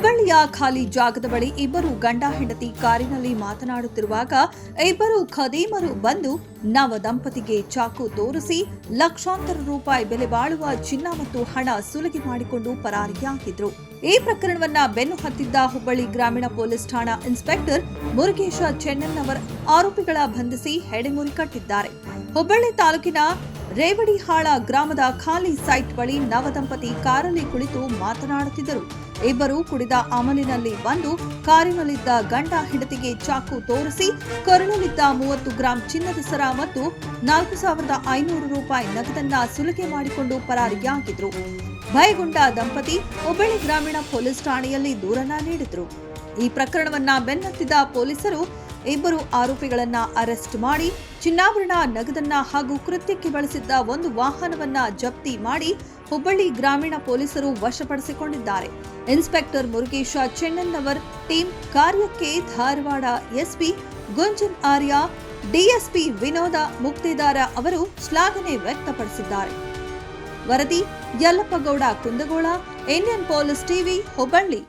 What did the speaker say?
ಹುಬ್ಬಳ್ಳಿಯ ಖಾಲಿ ಜಾಗದ ಬಳಿ ಇಬ್ಬರು ಗಂಡ ಹೆಂಡತಿ ಕಾರಿನಲ್ಲಿ ಮಾತನಾಡುತ್ತಿರುವಾಗ ಇಬ್ಬರು ಖದೀಮರು ಬಂದು ನವ ದಂಪತಿಗೆ ಚಾಕು ತೋರಿಸಿ ಲಕ್ಷಾಂತರ ರೂಪಾಯಿ ಬೆಲೆ ಬಾಳುವ ಚಿನ್ನ ಮತ್ತು ಹಣ ಸುಲಿಗೆ ಮಾಡಿಕೊಂಡು ಪರಾರಿಯಾಗಿದ್ರು. ಈ ಪ್ರಕರಣವನ್ನ ಬೆನ್ನು ಹತ್ತಿದ್ದ ಹುಬ್ಬಳ್ಳಿ ಗ್ರಾಮೀಣ ಪೊಲೀಸ್ ಠಾಣಾ ಇನ್ಸ್ಪೆಕ್ಟರ್ ಮುರುಗೇಶ ಚೆನ್ನನ್ನವರ್ ಆರೋಪಿಗಳ ಬಂಧಿಸಿ ಹೆಡೆಮುರಿ ಕಟ್ಟಿದ್ದಾರೆ. ಹುಬ್ಬಳ್ಳಿ ತಾಲೂಕಿನ ರೇವಡಿಹಾಳ ಗ್ರಾಮದ ಖಾಲಿ ಸೈಟ್ ಬಳಿ ನವದಂಪತಿ ಕಾರಲ್ಲಿ ಕುಳಿತು ಮಾತನಾಡುತ್ತಿದ್ದರು. ಇಬ್ಬರು ಕುಡಿದ ಅಮಲಿನಲ್ಲಿ ಬಂದು ಕಾರಿನಲ್ಲಿದ್ದ ಗಂಡ ಹೆಂಡತಿಗೆ ಚಾಕು ತೋರಿಸಿ ಕರುಳಲ್ಲಿದ್ದ 30 ಗ್ರಾಂ ಚಿನ್ನದ ಸರ ಮತ್ತು 4,500 ರೂಪಾಯಿ ನಗದನ್ನ ಸುಲಿಗೆ ಮಾಡಿಕೊಂಡು ಪರಾರಿಯಾಗಿದ್ರು. ಭಯಗೊಂಡ ದಂಪತಿ ಹುಬ್ಬಳ್ಳಿ ಗ್ರಾಮೀಣ ಪೊಲೀಸ್ ಠಾಣೆಯಲ್ಲಿ ದೂರನ್ನ ನೀಡಿದ್ರು. ಈ ಪ್ರಕರಣವನ್ನ ಬೆನ್ನತ್ತಿದ ಪೊಲೀಸರು ಇಬ್ಬರು ಆರೋಪಿಗಳನ್ನ ಅರೆಸ್ಟ್ ಮಾಡಿ ಚಿನ್ನಾಭರಣ, ನಗದನ್ನ ಹಾಗೂ ಕೃತ್ಯಕ್ಕೆ ಬಳಸಿದ್ದ ಒಂದು ವಾಹನವನ್ನ ಜಪ್ತಿ ಮಾಡಿ ಹುಬ್ಬಳ್ಳಿ ಗ್ರಾಮೀಣ ಪೊಲೀಸರು ವಶಪಡಿಸಿಕೊಂಡಿದ್ದಾರೆ. ಇನ್ಸ್ಪೆಕ್ಟರ್ ಮುರುಗೇಶ ಚೆನ್ನನ್ನವರ್ ಟೀಮ್ ಕಾರ್ಯಕ್ಕೆ ಧಾರವಾಡ ಎಸ್ಪಿ ಗುಂಜನ್ ಆರ್ಯ, ಡಿಎಸ್ಪಿ ವಿನೋದ ಮುಕ್ತೇದಾರ ಅವರು ಶ್ಲಾಘನೆ ವ್ಯಕ್ತಪಡಿಸಿದ್ದಾರೆ. ವರದಿ Yallappagowda Kundagol, Indian police TV, Hubballi.